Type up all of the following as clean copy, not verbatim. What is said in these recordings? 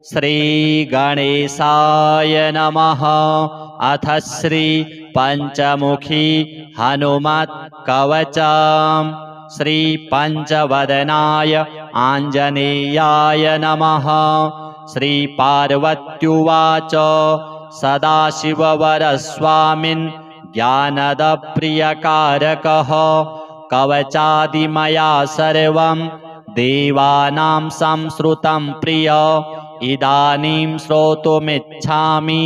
श्रीगणेशाय नमः। अथ श्री पंचमुखी हनुमत् कवचम्। श्री पंचवदनाय आञ्जनेयाय नमः। श्री पार्वत्युवाच सदाशिववरस्वामिन् ज्ञानदप्रियकारकः कवचादिमया सर्वं देवानां संश्रुतं प्रिय इदानीं श्रोतुमिच्छामि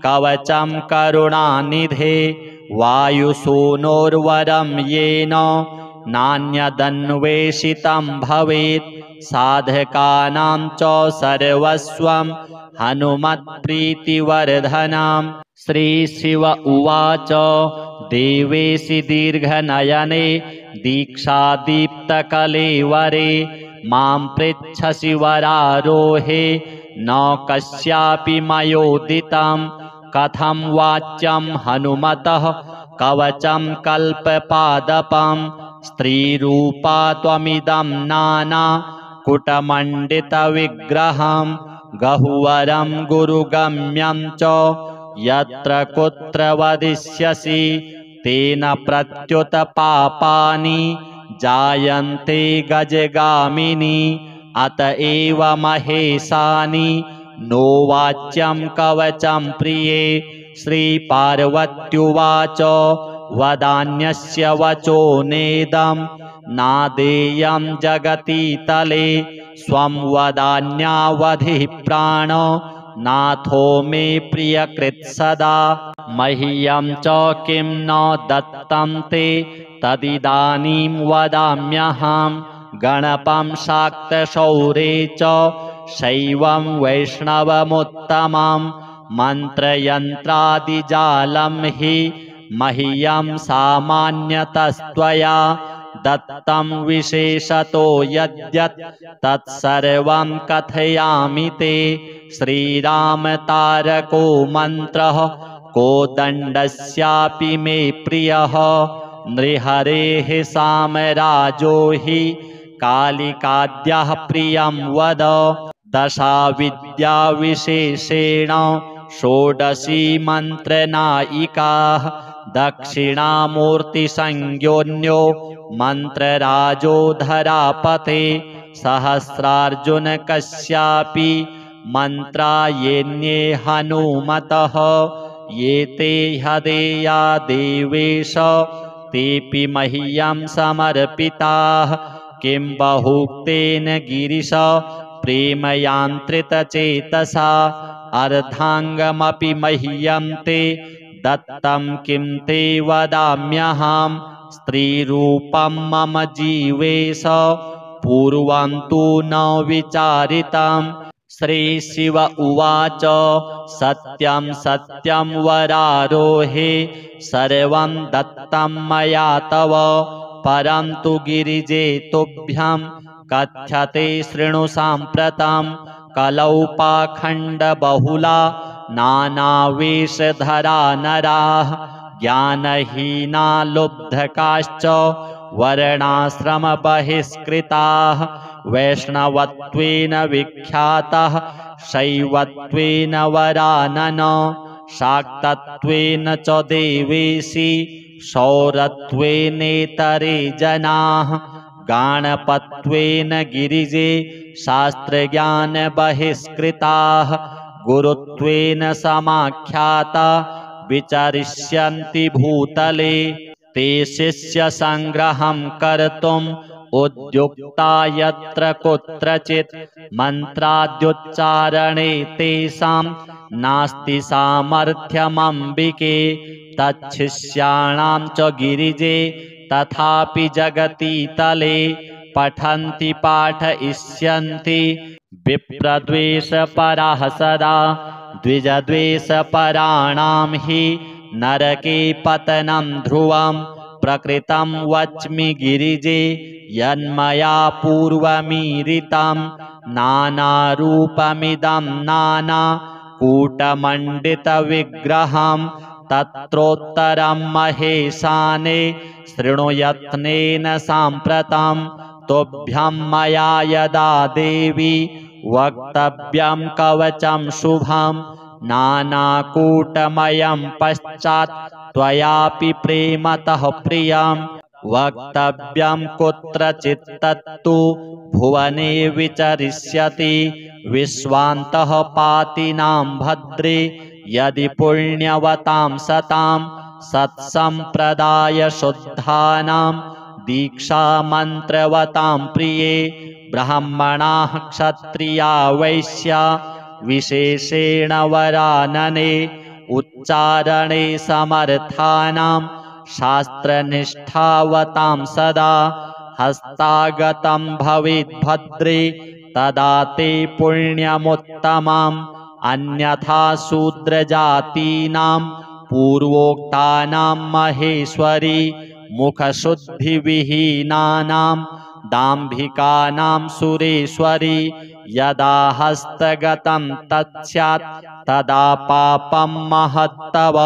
कवचं करुणानिधे वायुसूनोर्वरं येन नान्यदन्वेषितं भवेत् साधकानां च सर्वस्वं हनुमत्प्रीतिवर्धनम्। श्रीशिव उवाच देवेशि दीर्घनयने दीक्षादीप्तकलेवरे मां पृच्छसि वरारोहे न कस्यापि मयोदितं कथं वाच्यं हनुमतः कवचं कल्पपादपं स्त्रीरूपा त्वमिदं नाना कुटमण्डितविग्रहं गहुवरं गुरुगम्यं च यत्र कुत्र वदिष्यसि तेन प्रत्युत पापानि जायन्ते गजगामिनी अत एव महेशानि नो वाच्यं कवचं प्रिये। श्रीपार्वत्युवाच वदान्यस्य वचो नेदं नादेयं जगतीतले स्वं वदान्यावधिः प्राण नाथो मे प्रियकृत् सदा मह्यं च किं न दत्तं ते तदिदानीं वदाम्यहं गणपं शाक्तशौरे च शैवं वैष्णवमुत्तमं मन्त्रयन्त्रादिजालं हि मह्यं सामान्यतस्त्वया दत्तं विशेषतो यद्यत् तत्सर्वं कथयामि ते। श्रीरामतारको मन्त्रः कोदण्डस्यापि मे प्रियः नृहरेः सामराजो हि कालिकाद्यः प्रियं वद दशाविद्याविशेषेण षोडशी मन्त्रनायिकाः दक्षिणामूर्तिसंज्ञोऽन्यो मन्त्रराजो धरापते सहस्रार्जुन कस्यापि मन्त्रा येऽन्ये हनुमतः ये ते ह्यदेया देवेश तेऽपि मह्यं समर्पिताः किं बहुक्तेन गिरिश प्रेमयान्त्रितचेतसा अर्धाङ्गमपि मह्यं ते दत्तं किं ते वदाम्यहं स्त्रीरूपं मम जीवेश पूर्वं तु न विचारितम्। श्रीशिव उवाच सत्यं सत्यं वरारोहे सर्वं दत्तं मया तव परं तु गिरिजे तुभ्यं कथ्यते शृणु साम्प्रतं कलौ पाखण्डबहुला नानावेशधरा नराः ज्ञानहीना लुब्धकाश्च वर्णाश्रमबहिष्कृताः वैष्णवत्वेन विख्यातः शैवत्वेन वरानन शाक्तत्वेन च देवेशि शौरत्वेनेतरे जनाः गाणपत्वेन गिरिजे शास्त्रज्ञानबहिष्कृताः गुरुत्वेन समाख्याता विचरिष्यन्ति भूतले ते शिष्यसङ्ग्रहं कर्तुम् उद्युक्ता यत्र कुत्रचित् मन्त्राद्युच्चारणे तेषां नास्ति सामर्थ्यमम्बिके तच्छिष्याणां च गिरिजे तथापि जगतीतले पठन्ति पाठयिष्यन्ति विप्रद्वेषपराः सदा द्विजद्वेषपराणां हि नरके पतनं ध्रुवं प्रकृतं वच्मि गिरिजे यन्मया पूर्वमीरितं नानारूपमिदं नानाकूटमण्डितविग्रहं तत्रोत्तरं महेशाने शृणुयत्नेन साम्प्रतं तुभ्यं मया यदा देवी वक्तव्यं कवचं शुभं नानाकूटमयं पश्चात् त्वयापि प्रेमतः प्रियं वक्तव्यं कुत्रचित् तत्तु भुवने विचरिष्यति विश्वान्तः पातिनां भद्रे यदि पुण्यवतां सतां सत्सम्प्रदाय शुद्धानां दीक्षामन्त्रवतां प्रिये ब्राह्मणाः क्षत्रिया वैश्या विशेषेण वरानने उच्चारणे समर्थानां शास्त्रनिष्ठावतां सदा हस्तागतं भवेद्भद्रे तदा ते पुण्यमुत्तमम् अन्यथा शूद्रजातीनां पूर्वोक्तानां महेश्वरी मुखशुद्धिविहीनानां दाम्भिकानां सुरेश्वरी यदा हस्तगतं तत्स्यात् तदा पापं महत्तव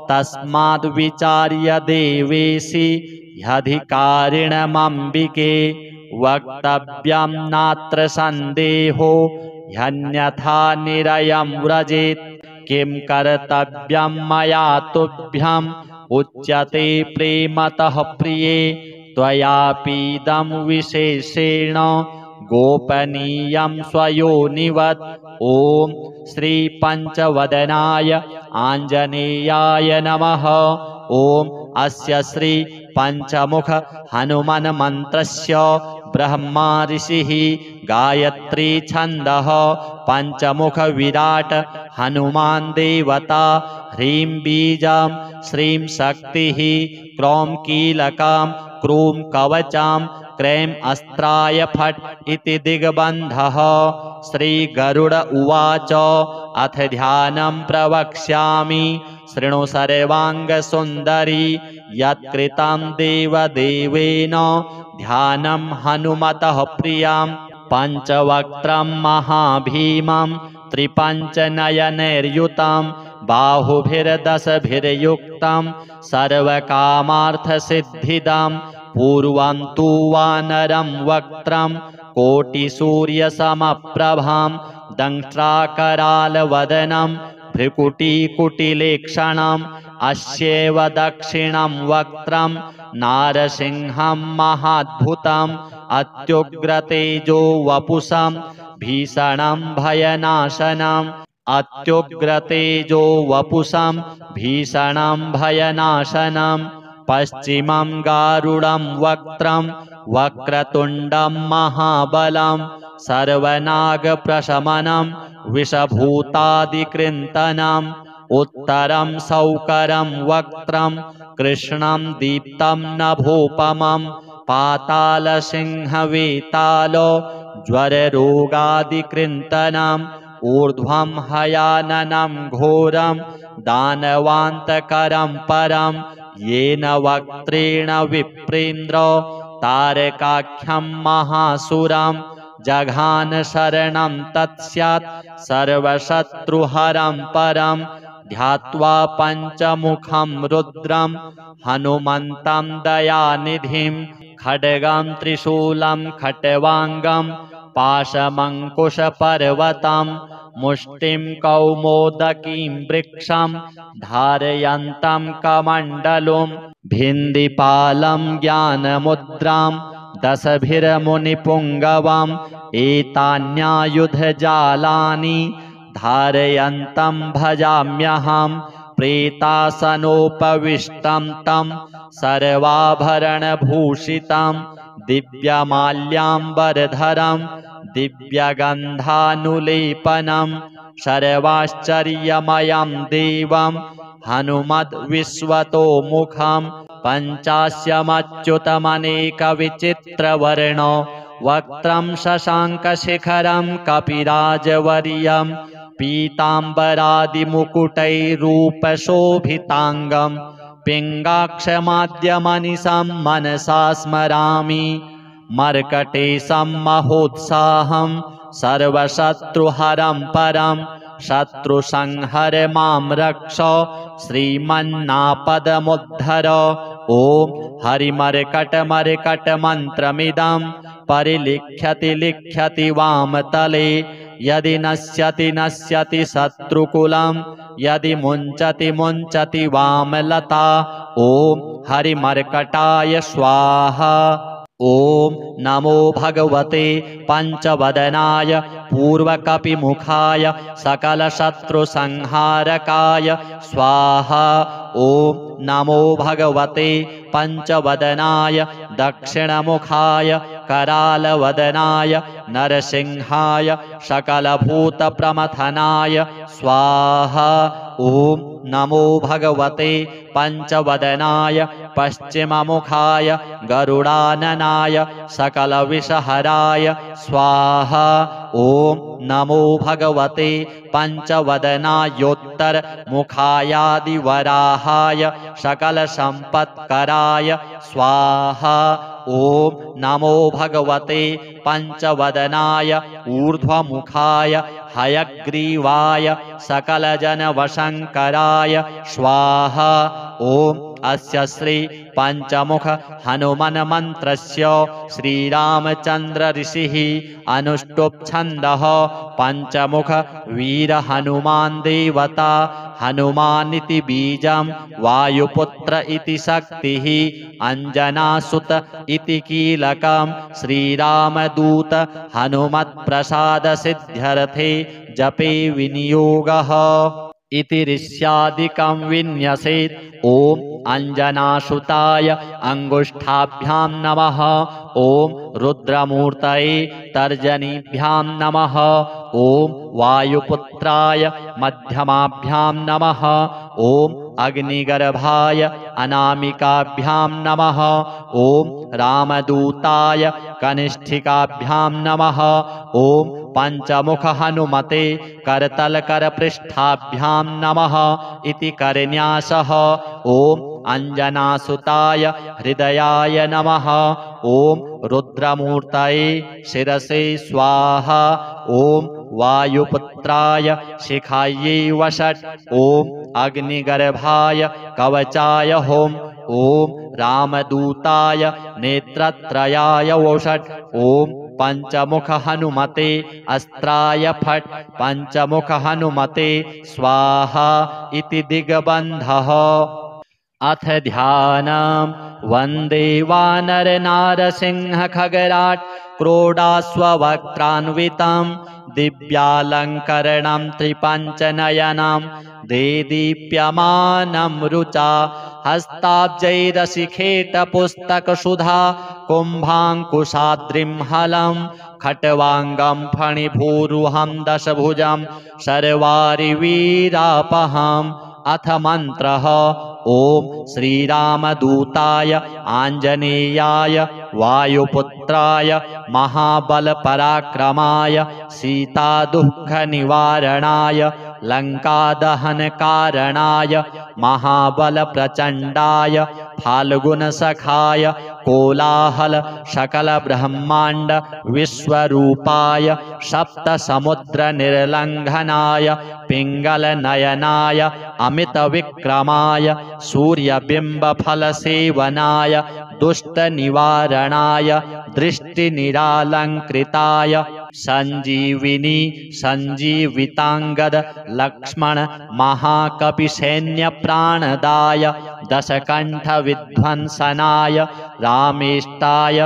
तस्माद् विचार्य देवेशि ह्यधिकारिणमम्बिके वक्तव्यं नात्र सन्देहो ह्यन्यथा निरयं व्रजेत् किं कर्तव्यं मया तुभ्यम् उच्यते प्रेमतः प्रिये त्वयापीदं विशेषेण गोपनीयं स्वयोनिवत् ॐ श्री पंचवदनाय आञ्जनेयाय नमः। ॐ अस्य श्री पंचमुख हनुमन् मन्त्रस्य ब्रह्मा ऋषिः गायत्री छन्दः पंचमुख विराट हनुमान् देवता ह्रीं बीजं श्रीं शक्तिः क्रौं कीलकं क्रूं कवचं क्రైं अस्त्राय फट् इति दिग्बन्धः। श्रीगरुड उवाच अथ ध्यानं प्रवक्ष्यामि शृणु सर्वाङ्गसुन्दरी यत्कृतं देवदेवेन ध्यानं हनुमतः प्रियं पञ्चवक्त्रं महाभीमं त्रिपञ्चनयनैर्युतं बाहुभिर्दशभिर्युक्तं सर्वकामार्थसिद्धिदं पूर्वं तु वानरं वक्त्रं कोटिसूर्यसमप्रभां दंष्ट्राकरालवदनं भ्रुकुटीकुटिलेक्षणम् अस्यैव दक्षिणं वक्त्रं नारसिंहं महाद्भुतम् अत्युग्रतेजो वपुषं भीषणं भयनाशनम् अत्युग्रतेजो वपुषं भीषणं भयनाशनम् पश्चिमं गारुडं वक्त्रं वक्रतुण्डं महाबलं सर्वनागप्रशमनं विषभूतादिकृन्तनम् उत्तरं सौकरं वक्त्रं कृष्णं दीप्तं नभोपमं पातालसिंहवेतालो ज्वररोगादिकृन्तनम् ऊर्ध्वं हयाननं घोरं दानवान्तकरं परं येन वक्त्रेण विप्रेन्द्र तारकाख्यं महासुरं जघान शरणं तत्स्यात् सर्वशत्रुहरं परं ध्यात्वा पञ्चमुखं रुद्रं हनुमन्तं दयानिधिं खड्गं त्रिशूलं खट्वाङ्गं पाशमङ्कुशपर्वतं मुष्टिं कौमोदकीं वृक्षं धारयन्तं कमण्डलुं भिन्दिपालं ज्ञानमुद्रां दशभिर्मुनिपुङ्गवम् एतान्यायुधजालानि धारयन्तं भजाम्यहं प्रेतासनोपविष्टं तं सर्वाभरणभूषितं दिव्यमाल्याम्बरधरं दिव्यगन्धानुलेपनं सर्वाश्चर्यमयं देवं हनुमद्विश्वतोमुखं पञ्चास्यमच्युतमनेकविचित्रवर्णो वक्त्रं शशाङ्कशिखरं कपिराजवर्यं पीताम्बरादिमुकुटैरूपशोभिताङ्गं पिङ्गाक्षमाद्यमनिशं मनसा स्मरामि मर्कटेशं महोत्साहं सर्वशत्रुहरं परं शत्रुसंहर मां रक्ष श्रीमन्नापदमुद्धर ॐ हरिमर्कटमर्कटमन्त्रमिदं परिलिख्यति लिख्यति वामतले यदि नश्यति नश्यति शत्रुकुलं यदि मुञ्चति मुञ्चति वामलता ॐ हरिमर्कटाय स्वाहा। ॐ नमो भगवते पंचवदनाय पूर्वकपिमुखाय सकलशत्रुसंहारकाय स्वाहा। ॐ नमो भगवते पंचवदनाय दक्षिणमुखाय करालवदनाय नरसिंहाय सकलभूतप्रमथनाय स्वाहा। ॐ नमो भगवते पंचवदनाय पश्चिममुखाय गरुडाननाय सकलविषहराय स्वाहा। ॐ नमो भगवते पंचवदनायोत्तरमुखायादिवराहाय सकलसम्पत्कराय स्वाहा। ॐ नमो भगवते पंचवदनाय ऊर्ध्वमुखाय हयग्रीवाय सकलजनवशङ्कराय स्वाहा। ॐ अस्य श्री पंचमुख हनुमन् मन्त्रस्य श्रीरामचन्द्र ऋषिः अनुष्टुप् छन्दः पंचमुख वीर हनुमान् देवता हनुमानिति बीजं वायुपुत्र इति शक्तिः अंजनासुत इति कीलकं श्रीरामदूत हनुमत्प्रसाद सिद्ध्यर्थे जपे विनियोगः इति ऋष्यादिकं विन्यसेत्। ॐ अंजनासुताय अंगुष्ठाभ्यां नमः। ॐ रुद्रमूर्तये तर्जनीभ्यां नमः। ॐ वायुपुत्राय मध्यमाभ्यां नमः। ॐ अग्निगर्भाय अनामिकाभ्यां नमः। ॐ रामदूताय कनिष्ठिकाभ्यां नमः। ॐ पंचमुख हनुमते करतलकरपृष्ठाभ्यां नमः इति करन्यासः। ॐ अंजनासुताय हृदयाय नमः। ॐ रुद्रमूर्तये शिरसे स्वाहा। ॐ वायुपुत्राय शिखायै वषट्। ॐ अग्निगर्भाय कवचाय होम्। ॐ रामदूताय नेत्रत्रयाय वषट्। ॐ पंचमुख हनुमते अस्त्राय फट्। पंचमुख हनुमते स्वाहा इति दिग्बन्धः। अथ ध्यानम् वन्दे वानरनारसिंह खगराट् क्रोडास्ववक्त्रान्वितं दिव्यालङ्करणं त्रिपञ्चनयनं देदीप्यमानं रुचा हस्ताब्जैरशिखेटपुस्तकसुधा कुम्भाङ्कुशाद्रिं हलं खट्वाङ्गं फणिभूरुहं दशभुजं शर्वारिवीरापहम्। अथ मन्त्रः ॐ श्रीरामदूताय आञ्जनेयाय वायुपुत्राय महाबलपराक्रमाय सीतादुःखनिवारणाय लङ्कादहनकारणाय महाबलप्रचण्डाय फाल्गुनसखाय कोलाहल सकलब्रह्माण्ड विश्वरूपाय सप्तसमुद्रनिर्लङ्घनाय पिङ्गलनयनाय अमितविक्रमाय सूर्यबिम्बफलसेवनाय दुष्टनिवारणाय दृष्टिनिरालङ्कृताय सञ्जीविनी सञ्जीविताङ्गद लक्ष्मण महाकपिसैन्यप्राणदाय दशकण्ठविध्वंसनाय रामेष्टाय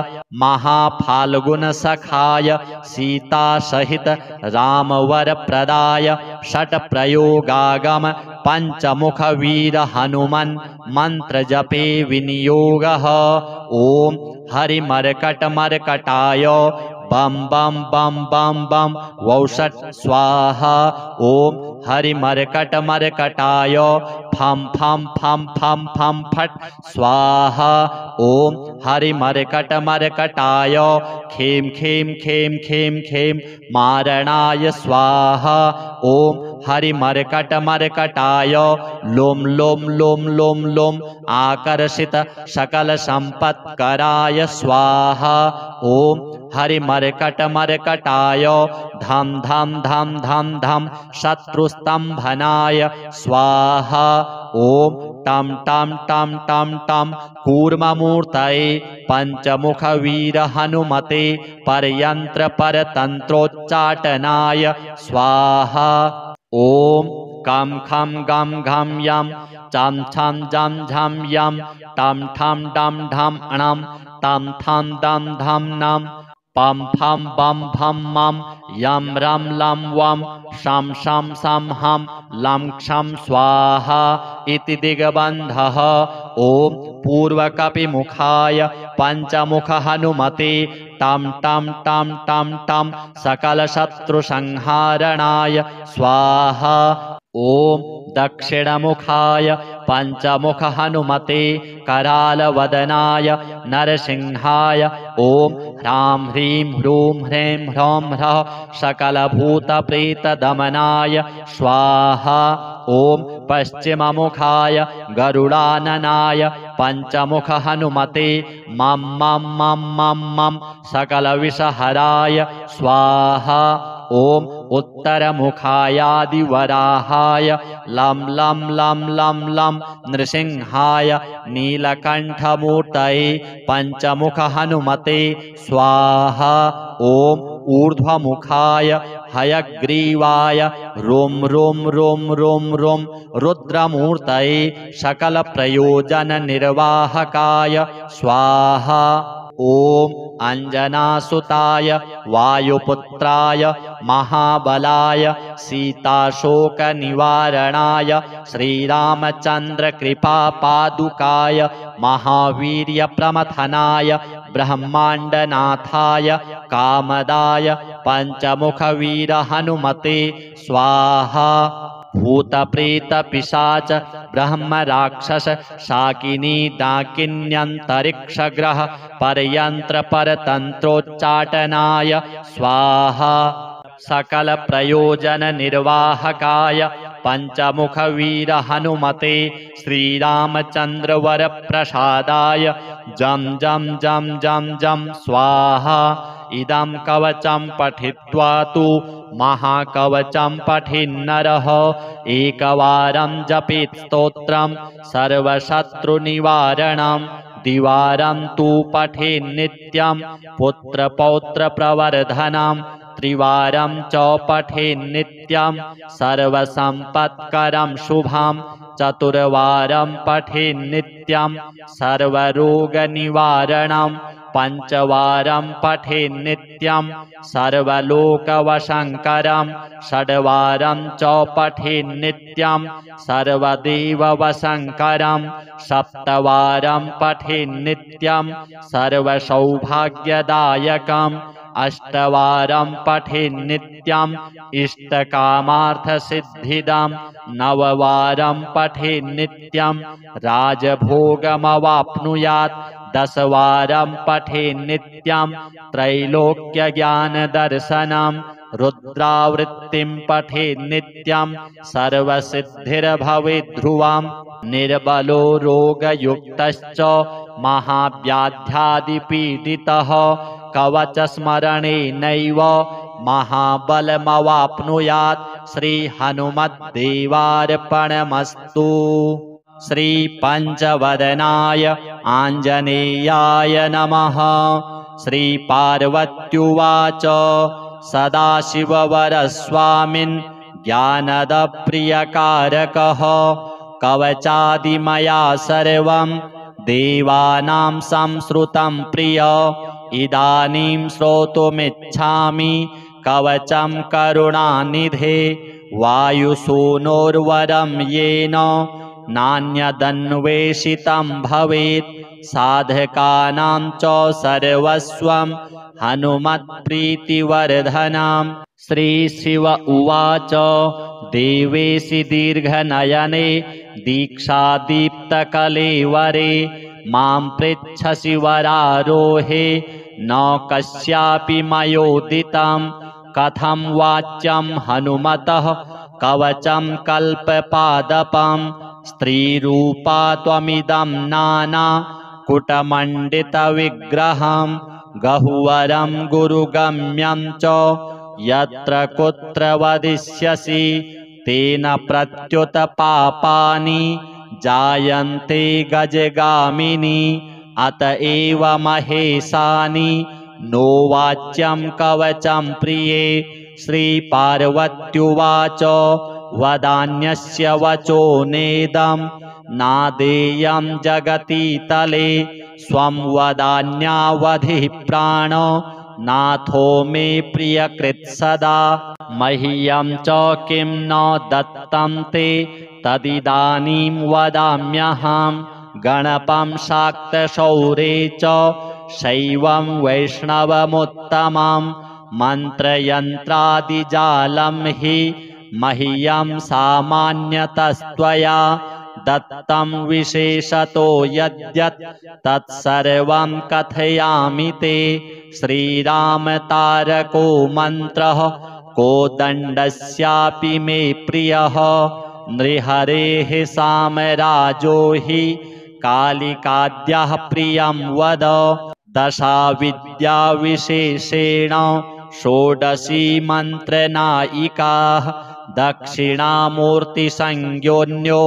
महाफाल्गुनसखाय सीतासहित रामवरप्रदाय षट्प्रयोगागम पंचमुखवीर हनुमन् मन्त्रजपे विनियोगः। ॐ हरिमर्कटमर्कटाय बम बम बम बम बम वौषट् स्वाहा। ॐ हरिमर्कटमर्कटाय फम फम फम फम फम फट् स्वाहा। ॐ हरिमर्कटमर्कटाय खेम खेम खेम खेम खेम मारणाय स्वाहा। ॐ हरिमर्कटमर्कटाय लोम लोम लोम लोम लोम आकर्षित सकलसम्पत्कराय स्वाहा। ॐ हरिमर्कटमर्कटाय धम धम धम धम धम शत्रुस्तम्भनाय स्वाहा। ॐ टं टं टं टं टं कूर्ममूर्तये पञ्चमुखवीरहनुमते परयन्त्रपरतन्त्रोच्चाटनाय स्वाहा। ॐ कं खं गं घं यं चं छं जं झं यं टं ठं डं ढं णं तं थं दं धं नं पं फं बं भं मं यं रं लं वं शं शं शं हं लं क्षं स्वाहा इति दिग्बन्धः। ॐ पूर्वकपिमुखाय पञ्चमुखहनुमते टं टं टं टं टं सकलशत्रुसंहारणाय स्वाहा। ॐ दक्षिणमुखाय पञ्चमुखहनुमते करालवदनाय नरसिंहाय ॐ ह्रां ह्रीं ह्रूं ह्रैं ह्रौं ह्रः सकलभूतप्रेतदमनाय स्वाहा। ॐ पश्चिममुखाय गरुडाननाय पञ्चमुखहनुमते मं मं मं मं मं सकलविषहराय स्वाहा। ॐ उत्तरमुखायादिवराहाय लं लं लं लं लं नृसिंहाय नीलकण्ठमूर्तये पञ्चमुखहनुमते स्वाहा। ॐ ऊर्ध्वमुखाय हयग्रीवाय रुं रुं रुं रुं रुं रुद्रमूर्तये सकलप्रयोजननिर्वाहकाय स्वाहा। ॐ अञ्जनासुताय वायुपुत्राय महाबलाय सीताशोकनिवारणाय श्रीरामचन्द्रकृपापादुकाय महावीर्यप्रमथनाय ब्रह्माण्डनाथाय कामदाय पञ्चमुखवीरहनुमते स्वाहा। भूतप्रेतपिशाच ब्रह्मराक्षस शाकिनी डाकिन्यन्तरिक्षग्रह परयन्त्रपरतन्त्रोच्चाटनाय स्वाहा। सकलप्रयोजननिर्वाहकाय पञ्चमुखवीरहनुमते श्रीरामचन्द्रवरप्रसादाय जं जं जं जं जं स्वाहा। इदं कवचं पठित्वा तु महाकवचं पठिन्नरः एकवारं जपेत् स्तोत्रं सर्वशत्रुनिवारणं द्विवारं तु पठेन्नित्यं पुत्रपौत्रप्रवर्धनं त्रिवारं च पठेन्नित्यं सर्वसम्पत्करं शुभं चतुर्वारं पठेन्नित्यं सर्वरोगनिवारणं पञ्चवारं पठेन्नित्यं सर्वलोकवशङ्करं षड्वारं च पठेन्नित्यं सर्वदेववशङ्करं सप्तवारं पठेन्नित्यं सर्वसौभाग्यदायकम् अष्टवारं पठेन्नित्यं इष्टकामार्थसिद्धिदं नववारं पठेन्नित्यं राजभोगमवाप्नुयात् दशवारं पठेन्नित्यं त्रैलोक्यज्ञानदर्शनं रुद्रावृत्तिं पठेन्नित्यं सर्वसिद्धिर्भवेद्ध्रुवं निर्बलो रोगयुक्तश्च महाव्याध्यादिपीडितः कवचस्मरणेनैव महाबलमवाप्नुयात् श्रीहनुमद्देवार्पणमस्तु। श्रीपञ्चवदनाय आञ्जनेयाय नमः। श्रीपार्वत्युवाच सदाशिववरस्वामिन् ज्ञानदप्रियकारकः कवचादिमया सर्वं देवानां संश्रुतं प्रिय इदानीं श्रोतुमिच्छामि कवचं करुणानिधे वायुसूनोर्वरं येन नान्यदन्वेषितं भवेत् साधकानां च सर्वस्वं हनुमत्प्रीतिवर्धनम्। श्रीशिव उवाच देवेशि दीर्घनयने दीक्षादीप्तकलेवरे मां पृच्छसि वरारोहे न कस्यापि मयोदितं कथं वाच्यं हनुमतः कवचं कल्पपादपं स्त्रीरूपा त्वमिदं नाना कुटमण्डितविग्रहं गहुवरं गुरुगम्यं च यत्र कुत्र वदिष्यसि तेन प्रत्युत पापानि जायन्ते गजगामिनी अत एव महेशानि नो वाच्यं कवचं प्रिये। श्रीपार्वत्युवाच वदान्यस्य वचो नेदं नादेयं जगति तले स्वं वदान्यावधिः प्राणो नाथो मे प्रियकृत् सदा। मह्यं च किं न दत्तं ते तदिदानीं वदाम्यहं गणपं शाक्तशौरे च शैवं वैष्णवमुत्तमं मन्त्रयन्त्रादिजालं हि मह्यं सामान्यतस्त्वया दत्तं विशेषतो यद्यत् तत्सर्वं कथयामि ते। श्रीरामतारको मन्त्रः कोदण्डस्यापि मे प्रियः नृहरेः सामराजो हि कालिकाद्यः प्रियं वद। दशाविद्याविशेषेण षोडशी मन्त्रनायिकाः दक्षिणामूर्तिसंज्ञोऽन्यो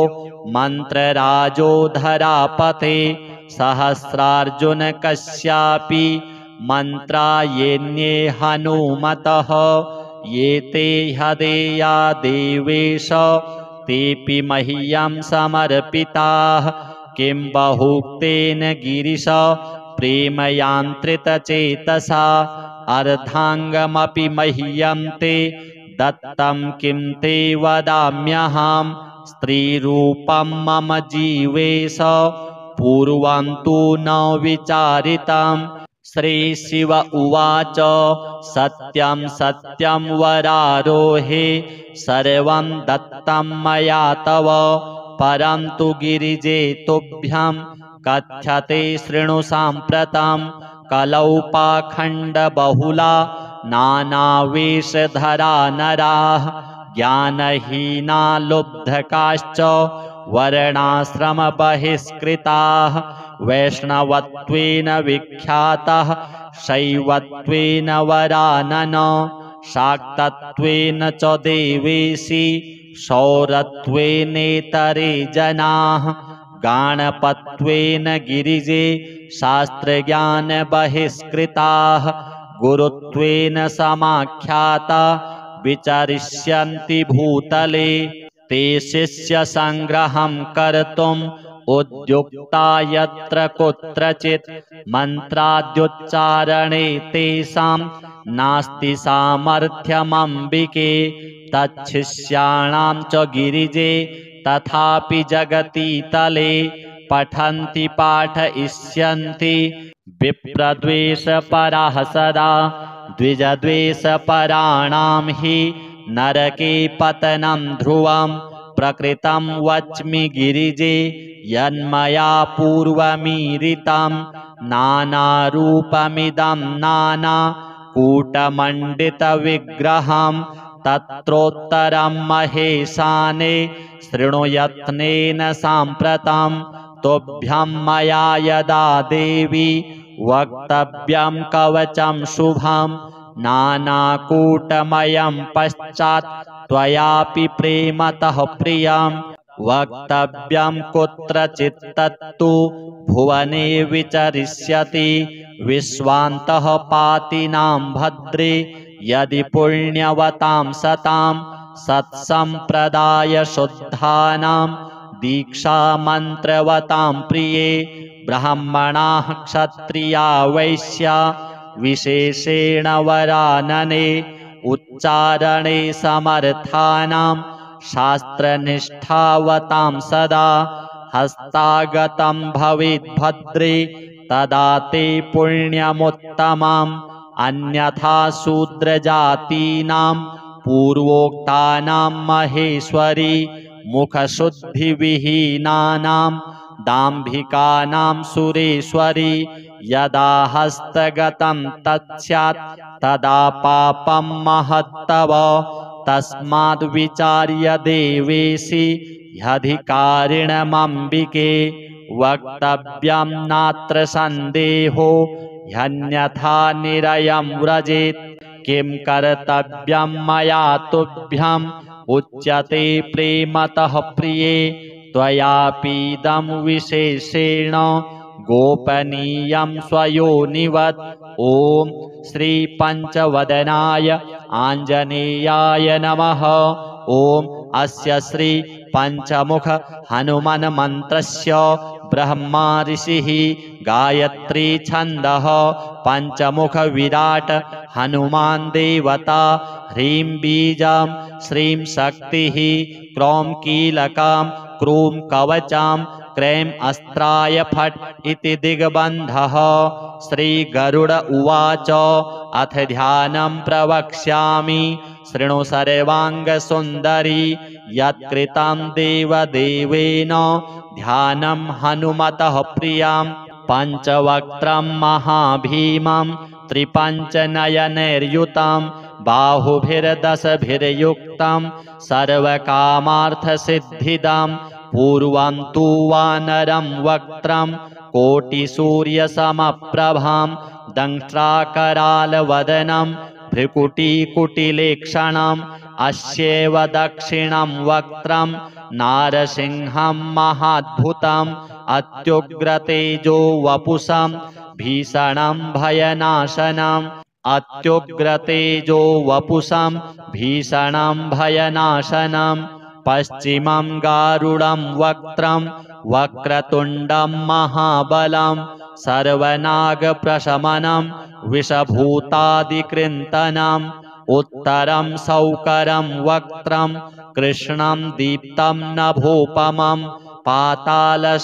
मन्त्रराजो धरापते सहस्रार्जुनकस्यापि मन्त्रा येऽन्ये हनुमतः ये ते ह्यदेया देवेश तेऽपि मह्यं समर्पिताः। किं बहुक्तेन गिरिश प्रेमयान्त्रितचेतसा अर्धाङ्गमपि मह्यं ते दत्तं किं ते वदाम्यहं स्त्रीरूपं मम जीवेश पूर्वं तु न विचारितम्। श्रीशिव उवाच सत्यं सत्यं वरारोहे सर्वं दत्तं मया तव परं तु गिरिजे तुभ्यं कथ्यते शृणु साम्प्रतं कलौ पाखण्डबहुला नानावेशधरा नराः ज्ञानहीना लुब्धकाश्च वर्णाश्रमबहिष्कृताः वैष्णवत्वेन विख्यातः शैवत्वेन वरानन शाक्तत्वेन च देवेशि शौरत्वेनेतरे जनाः गाणपत्वेन गिरिजे शास्त्रज्ञानबहिष्कृताः गुरुत्वेन समाख्याता विचरिष्यन्ति भूतले ते शिष्यसङ्ग्रहं कर्तुम् उद्युक्ता यत्र कुत्रचित् मन्त्राद्युच्चारणे तेषां नास्ति सामर्थ्यमम्बिके तच्छिष्याणां च गिरिजे तथापि जगति तले पठन्ति पाठयिष्यन्ति विप्रद्वेषपराः सदा द्विजद्वेषपराणां हि नरके पतनं ध्रुवम् प्रकृतं वच्मि गिरिजे यन्मया पूर्वमीरितं नानारूपमिदं नानाकूटमण्डितविग्रहं तत्रोत्तरं महेशाने शृणुयत्नेन साम्प्रतं तुभ्यं मया यदा देवी वक्तव्यं कवचं शुभं नानाकूटमयं पश्चात् त्वयापि प्रेमतः प्रियं वक्तव्यं कुत्रचित् तत्तु भुवने विचरिष्यति विश्वान्तः पातिनां भद्रे यदि पुण्यवतां सतां सत्सम्प्रदाय शुद्धानां दीक्षामन्त्रवतां प्रिये ब्राह्मणाः क्षत्रिया वैश्या विशेषेण वरानने उच्चारणे समर्थानां शास्त्रनिष्ठावतां सदा हस्तागतं भवेद्भद्रे तदा ते पुण्यमुत्तमम् अन्यथा शूद्रजातीनां पूर्वोक्तानां महेश्वरी मुखशुद्धिविहीनानां दाम्भिकानां सुरेश्वरी यदा हस्तगतं तत्स्यात् तदा पापं महत्तव तस्माद् विचार्य देवेशि ह्यधिकारिणमम्बिके वक्तव्यं नात्र सन्देहो ह्यन्यथा निरयं व्रजेत् किं कर्तव्यं मया तुभ्यम् उच्यते प्रेमतः प्रिये त्वयापीदं विशेषेण गोपनीयं स्वयोनिवत्। ॐ श्रीपञ्चवदनाय आञ्जनेयाय नमः। ॐ अस्य श्री पञ्चमुख हनुमन्मन्त्रस्य ब्रह्मा ऋषिः गायत्री छन्दः पञ्चमुख विराट हनुमान् देवता ह्रीं बीजं श्रीं शक्तिः क्रौं कीलकां क्रूं कवचां क्రైं अस्त्राय फट् इति दिग्बन्धः। श्रीगरुड उवाच अथ ध्यानं प्रवक्ष्यामि शृणु सर्वाङ्गसुन्दरी यत्कृतं देवदेवेन ध्यानं हनुमतः प्रियं पञ्चवक्त्रं महाभीमं त्रिपञ्चनयनैर्युतं बाहुभिर्दशभिर्युक्तं सर्वकामार्थसिद्धिदं पूर्वं तु वानरं वक्त्रं कोटिसूर्यसमप्रभां दंष्ट्राकरालवदनं भ्रुकुटिकुटिलेक्षणम् अस्यैव दक्षिणं वक्त्रं नारसिंहं महाद्भुतम् अत्युग्रतेजो वपुषं भीषणं भयनाशनम् अत्युग्रतेजो वपुषं भीषणं भयनाशनम् पश्चिमं गारुडं वक्त्रं वक्रतुण्डं महाबलं सर्वनागप्रशमनं विषभूतादिकृन्तनम् उत्तरं सौकरं वक्त्रं कृष्णं दीप्तं नभोपमं पातालसिंहवेतालो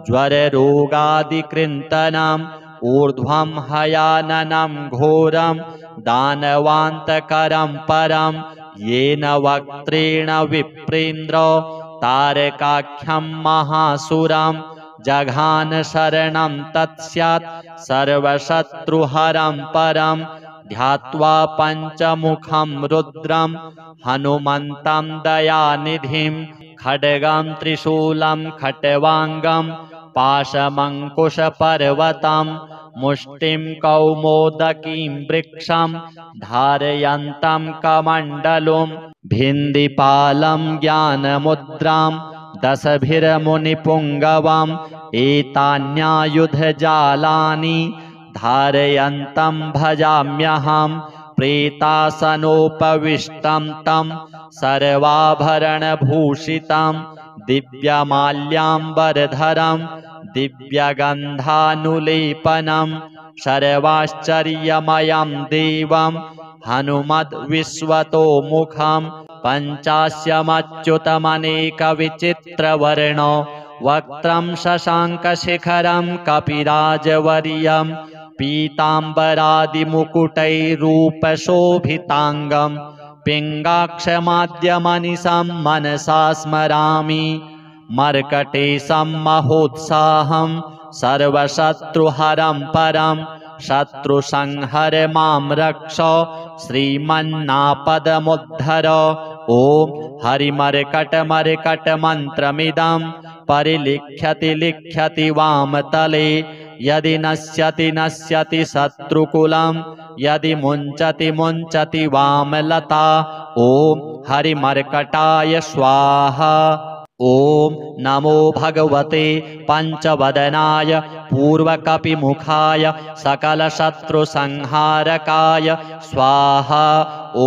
ज्वररोगादिकृन्तनम् ऊर्ध्वं हयाननं घोरं दानवान्तकरं परं येन वक्त्रेण विप्रेन्द्र तारकाख्यं महासुरं जघान शरणं तत्स्यात् सर्वशत्रुहरं परं ध्यात्वा पञ्चमुखं रुद्रं हनुमन्तं दयानिधिं खड्गं त्रिशूलं खट्वाङ्गं पाशमङ्कुशपर्वतं मुष्टिं कौमोदकीं वृक्षं धारयन्तं कमण्डलुं भिन्दिपालं ज्ञानमुद्रां दशभिर्मुनिपुङ्गवम् एतान्यायुधजालानि धारयन्तं भजाम्यहं प्रेतासनोपविष्टं तं सर्वाभरणभूषितं दिव्यमाल्याम्बरधरं दिव्यगन्धानुलेपनं सर्वाश्चर्यमयं देवं हनुमद्विश्वतोमुखं पञ्चास्यमच्युतमनेकविचित्रवर्णो वक्त्रं शशाङ्कशिखरं कपिराजवर्यं पीताम्बरादिमुकुटैरूपशोभिताङ्गं पिङ्गाक्षमाद्यमनिशं मनसा स्मरामि मर्कटेशं महोत्साहं सर्वशत्रुहरं परं शत्रुसंहर मां रक्ष श्रीमन्नापदमुद्धर। ॐ हरिमर्कटमर्कटमन्त्रमिदं परिलिख्यति लिख्यति वामतले यदि नश्यति नश्यति शत्रुकुलं यदि मुञ्चति मुञ्चति वामलता। ॐ हरिमर्कटाय स्वाहा। ॐ नमो भगवते पञ्चवदनाय पूर्वकपिमुखाय सकलशत्रुसंहारकाय स्वाहा। ॐ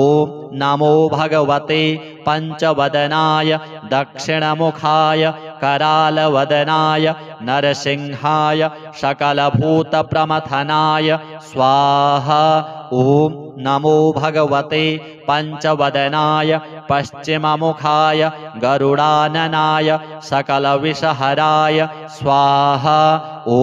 नमो भगवते पञ्चवदनाय दक्षिणमुखाय करालवदनाय नरसिंहाय सकलभूतप्रमथनाय स्वाहा। ॐ नमो भगवते पञ्चवदनाय पश्चिममुखाय गरुडाननाय सकलविषहराय स्वाहा। ॐ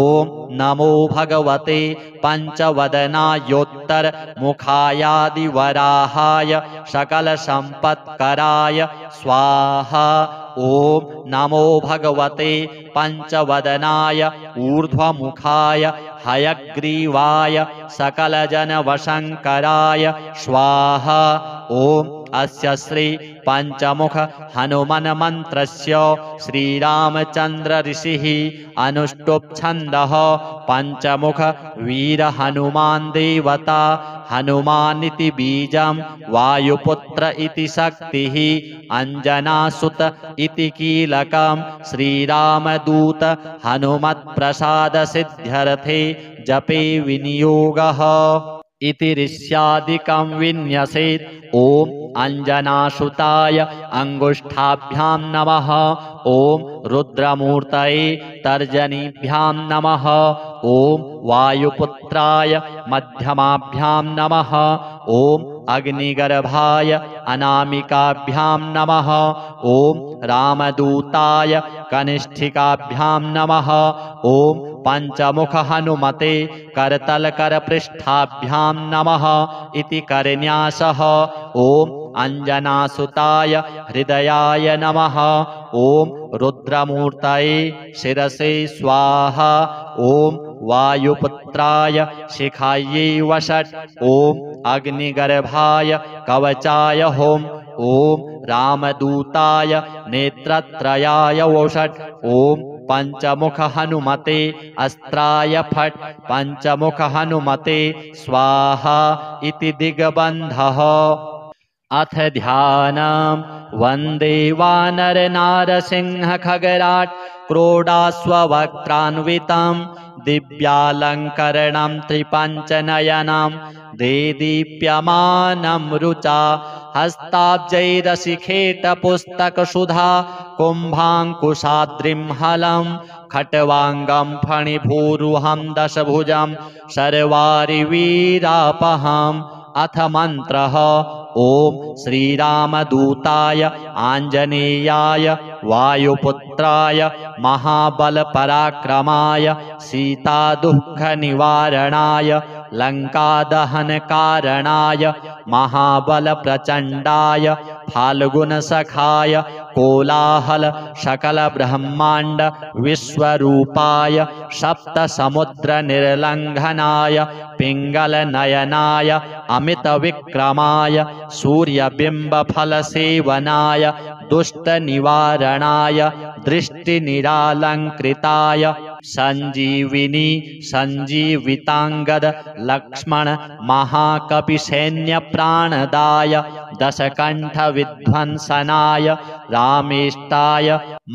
नमो भगवते पञ्चवदनायोत्तरमुखायादिवराहाय सकलसम्पत्कराय स्वाहा। ॐ नमो भगवते पञ्चवदनाय ऊर्ध्वमुखाय हयग्रीवाय सकलजनवशङ्कराय स्वाहा। ॐ अस्य श्री पञ्चमुख हनुमन्मन्त्रस्य श्रीरामचन्द्र ऋषिः अनुष्टुप् छन्दः पञ्चमुख वीर हनुमान् देवता हनुमानिति बीजं वायुपुत्र इति शक्तिः अंजनासुत इति कीलकं श्रीरामदूत हनुमत्प्रसादसिद्ध्यर्थे जपे विनियोगः इति ऋष्यादिकं विन्यसेत्। ॐ अंजनासुताय अंगुष्ठाभ्यां नमः। ॐ रुद्रमूर्तये तर्जनीभ्यां नमः। ॐ वायुपुत्राय मध्यमाभ्यां नमः। ॐ अग्निगर्भाय अनामिकाभ्यां नमः। ॐ रामदूताय कनिष्ठिकाभ्यां नमः। ॐ पंचमुख हनुमते करतलकरपृष्ठाभ्यां नमः इति करन्यासः। ॐ अंजनासुताय हृदयाय नमः। ॐ रुद्रमूर्तये शिरसे स्वाहा। ॐ वायुपुत्राय शिखायै वषट्। ॐ अग्निगर्भाय कवचाय होम। ॐ रामदूताय नेत्रत्रयाय वषट्। ॐ पंचमुख हनुमते अस्त्राय फट्। पंचमुख हनुमते स्वाहा इति दिग्बन्धः। अथ ध्यानम्। वन्दे वानरनारसिंह खगराट् क्रोडाश्ववक्त्रान्वितं दिव्यालङ्करणं त्रिपञ्चनयनं देदीप्यमानं रुचा हस्ताब्जैरशिखेटपुस्तकसुधा कुम्भाङ्कुशाद्रिं हलं खट्वाङ्गं फणिभूरुहं दशभुजं सर्वारिवीरापहम्। अथ मन्त्रः। ॐ श्रीरामदूताय आञ्जनेयाय वायुपुत्राय महाबलपराक्रमाय सीतादुःखनिवारणाय लङ्कादहनकारणाय महाबलप्रचण्डाय फाल्गुनसखाय कोलाहल सकलब्रह्माण्ड विश्वरूपाय सप्तसमुद्रनिर्लङ्घनाय पिङ्गलनयनाय अमितविक्रमाय सूर्यबिम्बफलसेवनाय दुष्टनिवारणाय दृष्टिनिरालङ्कृताय संजीविनी संजीविताङ्गद लक्ष्मण महाकपिसैन्यप्राणदाय दशकण्ठविध्वंसनाय रामेष्टाय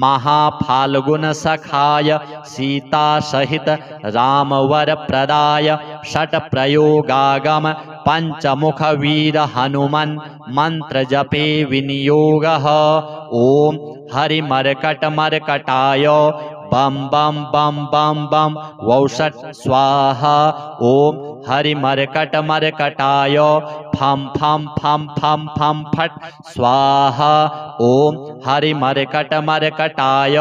महाफाल्गुनसखाय सीतासहित रामवरप्रदाय षट्प्रयोगागम पंचमुखवीर हनुमन् मन्त्रजपे विनियोगः। ॐ हरिमर्कटमर्कटाय बम बम बम बम बम वौषट् स्वाहा। ॐ हरिमर्कटमर्कटाय फम फम फम फम फम फट् स्वाहा। ॐ हरिमर्कटमर्कटाय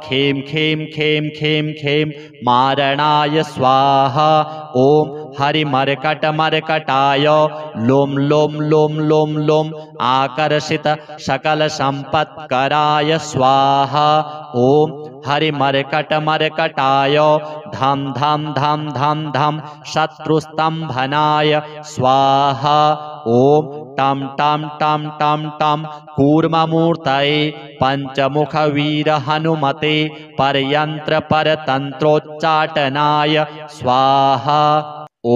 खें खें खें खें खें मारणाय स्वाहा। ॐ हरिमर्कटमर्कटाय लोम लोम लोम लोम लोम आकर्षित सकलसम्पत्कराय स्वाहा। ॐ हरिमर्कटमर्कटाय धम धम धम धम धम शत्रुस्तम्भनाय स्वाहा। ॐ टम टम टम टम टम कूर्ममूर्तये पंचमुखवीर हनुमते परयन्त्रपरतन्त्रोच्चाटनाय स्वाहा। ॐ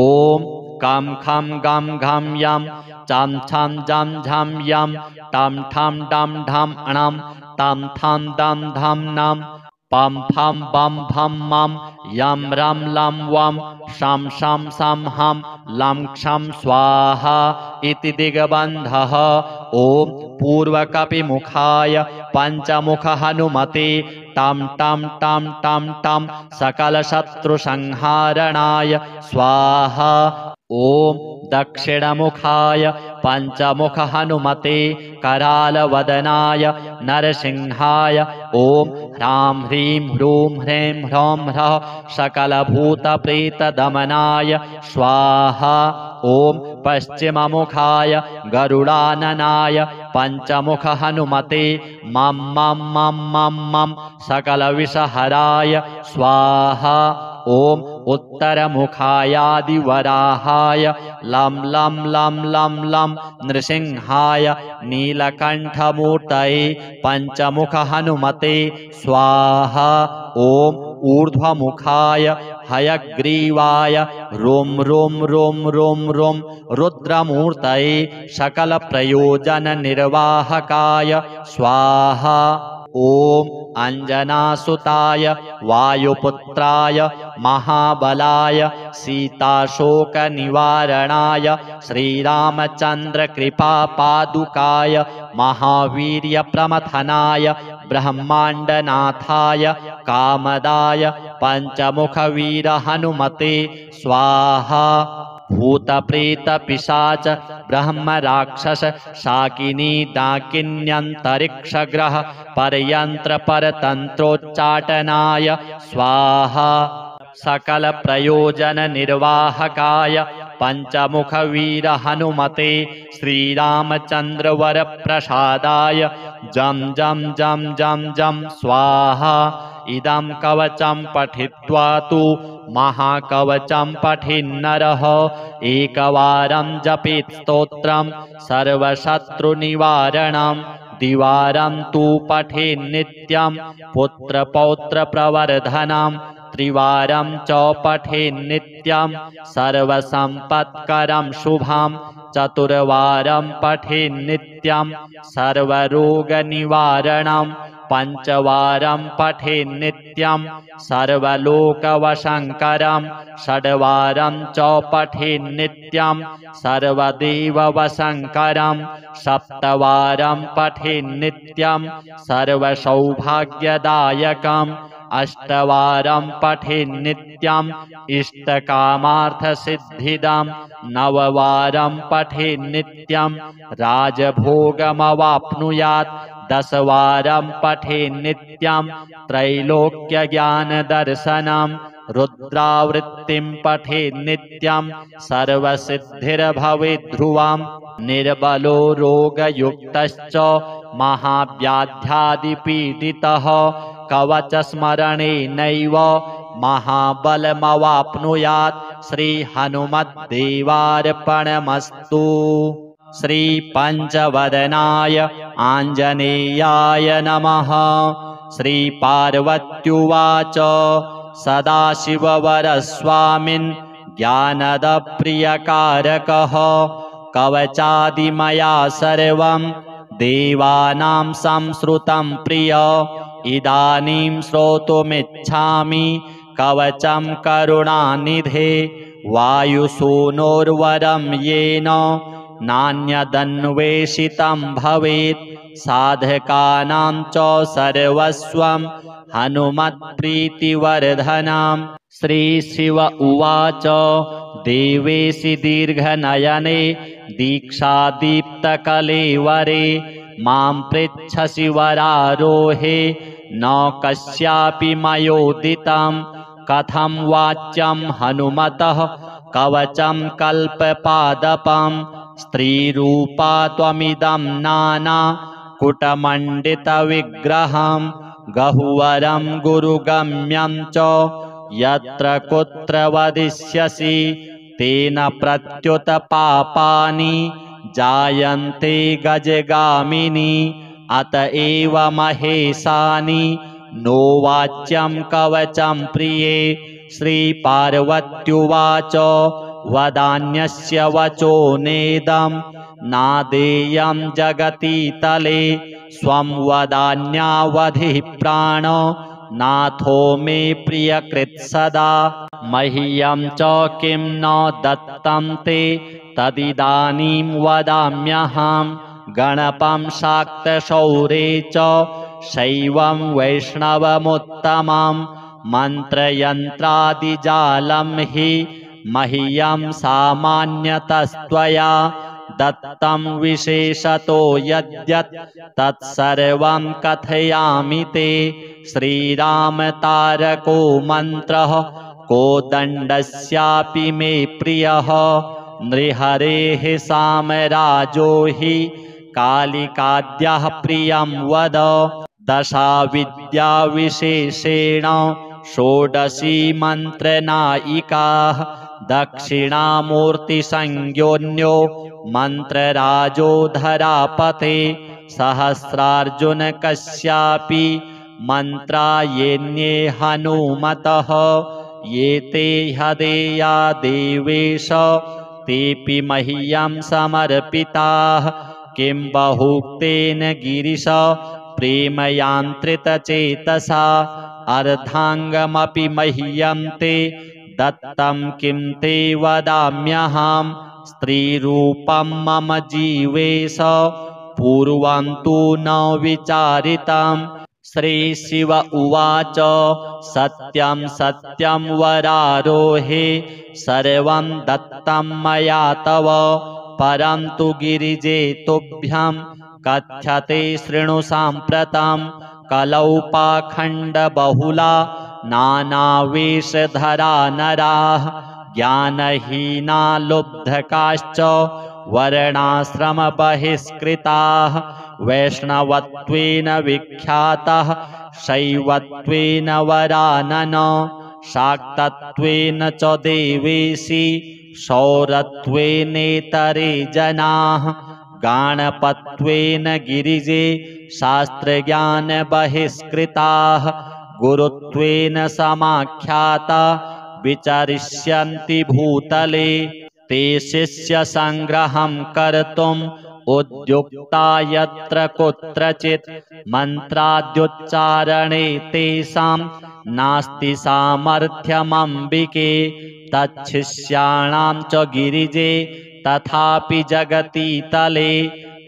कं खं गं घं यं चं छं जं झं यं टं ठं डं ढं णं तं थं दं धं नं पं फं बं भं मं यं रं लं वं शं शं शं हं लं क्षं स्वाहा इति दिग्बन्धः। ॐ पूर्वकपिमुखाय पंचमुख हनुमते टं टं टं टं टं सकलशत्रुसंहारणाय स्वाहा। ॐ दक्षिणमुखाय पंचमुख हनुमते करालवदनाय नरसिंहाय ॐ ह्रां ह्रीं ह्रूं ह्रैं ह्रौं ह्रः सकलभूतप्रेतदमनाय स्वाहा। ॐ पश्चिममुखाय गरुडाननाय पंचमुख हनुमते मं मं मं मं मं सकलविषहराय स्वाहा। ॐ उत्तरमुखायादिवराहाय लं लं लं लं लं नृसिंहाय नीलकण्ठमूर्तये पंचमुख हनुमते स्वाहा। ॐ ऊर्ध्वमुखाय हयग्रीवाय रों रों रों रों रों रुद्रमूर्तये सकलप्रयोजननिर्वाहकाय स्वाहा। ॐ अञ्जनासुताय वायुपुत्राय महाबलाय सीताशोकनिवारणाय श्रीरामचन्द्रकृपापादुकाय महावीर्यप्रमथनाय ब्रह्माण्डनाथाय कामदाय पञ्चमुखवीरहनुमते स्वाहा। भूतप्रेतपिशाच ब्रह्मराक्षस शाकिनी डाकिन्यन्तरिक्षग्रह परयन्त्रपरतन्त्रोच्चाटनाय स्वाहा। सकलप्रयोजननिर्वाहकाय पञ्चमुखवीरहनुमते श्रीरामचन्द्रवरप्रसादाय जं जं जं जं जं स्वाहा। इदं कवचं पठित्वा तु महाकवचं पठिन्नरः एकवारं जपेत् स्तोत्रं सर्वशत्रुनिवारणं द्विवारं तु पठेन्नित्यं पुत्रपौत्रप्रवर्धनं त्रिवारं च पठेन्नित्यं सर्वसम्पत्करं शुभं चतुर्वारं पठेन्नित्यं सर्वरोगनिवारणं पञ्चवारं पठेन्नित्यं सर्वलोकवशङ्करं षड्वारं च पठेन्नित्यं सर्वदेववशङ्करं सप्तवारं पठेन्नित्यं सर्वसौभाग्यदायकम् अष्टवारं पठेन्नित्यं इष्टकामार्थसिद्धिदं नववारं पठेन्नित्यं राजभोगमवाप्नुयात् दशवारं पठेन्नित्यं त्रैलोक्यज्ञानदर्शनं रुद्रावृत्तिं पठेन्नित्यं सर्वसिद्धिर्भवेद्ध्रुवं निर्बलो रोगयुक्तश्च महाव्याध्यादिपीडितः कवचस्मरणेनैव महाबलमवाप्नुयात् श्रीहनुमद्देवार्पणमस्तु। श्रीपञ्चवदनाय आञ्जनेयाय नमः। श्रीपार्वत्युवाच सदाशिववरस्वामिन् ज्ञानदप्रियकारकः कवचादिमया सर्वं देवानां संश्रुतं प्रिय इदानीं श्रोतुमिच्छामि कवचं करुणानिधे वायुसूनोर्वरं येन नान्यदन्वेषितं भवेत् साधकानां च सर्वस्वं हनुमत्प्रीतिवर्धनम्। श्रीशिव उवाच देवेशि दीर्घनयने दीक्षादीप्तकलेवरे मां पृच्छसि वरारोहे न कस्यापि मयोदितं कथं वाच्यं हनुमतः कवचं कल्पपादपं स्त्रीरूपा त्वमिदं नाना कुटमण्डितविग्रहं गहुवरं गुरुगम्यं च यत्र कुत्र वदिष्यसि तेन प्रत्युत पापानि जायन्ते गजगामिनी अत एव महेशानि नो वाच्यं कवचं प्रिये। श्रीपार्वत्युवाच वदान्यस्य वचो नेदं नादेयं जगति तले स्वं वदान्यावधिः प्राण नाथो मे प्रियकृत् सदा मह्यं च किं न दत्तं ते तदिदानीं वदाम्यहं गणपं शाक्तशौरे च शैवं वैष्णवमुत्तमं मन्त्रयन्त्रादिजालं हि मह्यं सामान्यतस्त्वया दत्तं विशेषतो यद्यत् तत्सर्वं कथयामि ते। श्रीरामतारको मन्त्रः कोदण्डस्यापि मे प्रियः नृहरेः सामराजो हि कालिकाद्यः प्रियं वद। दशाविद्याविशेषेण षोडशी मन्त्रनायिकाः दक्षिणामूर्तिसंज्ञोऽन्यो मन्त्रराजो धरापते सहस्रार्जुनकस्यापि मन्त्रा येन्ये हनुमतः ये ते ह्यदेया देवेश तेऽपि मह्यं समर्पिताः किं बहुक्तेन गिरिश प्रेमयान्त्रितचेतसा अर्धाङ्गमपि मह्यं ते दत्तं किं ते वदाम्यहं स्त्रीरूपं मम जीवेश पूर्वं तु न विचारितम् श्रीशिव उवाच सत्यं सत्यं वरारोहे सर्वं दत्तं मया तव परन्तु गिरिजे तुभ्यं कथ्यते शृणु साम्प्रतं कलौ पाखण्डबहुला नानावेशधरा नराः ज्ञानहीना लुब्धकाश्च वर्णाश्रमबहिष्कृताः वैष्णवत्वेन विख्यातः शैवत्वेन वरानन शाक्तत्वेन च देवेशी शौरत्वेनेतरे जनाः गाणपत्वेन गिरिजे शास्त्रज्ञानबहिष्कृताः गुरुत्वेन समाख्याता विचरिष्यन्ति भूतले ते शिष्यसङ्ग्रहं कर्तुम् उद्युक्ता यत्र कुत्रचित् मन्त्राद्युच्चारणे तेषां नास्ति सामर्थ्यमम्बिके तच्छिष्याणां च गिरिजे तथापि जगति तले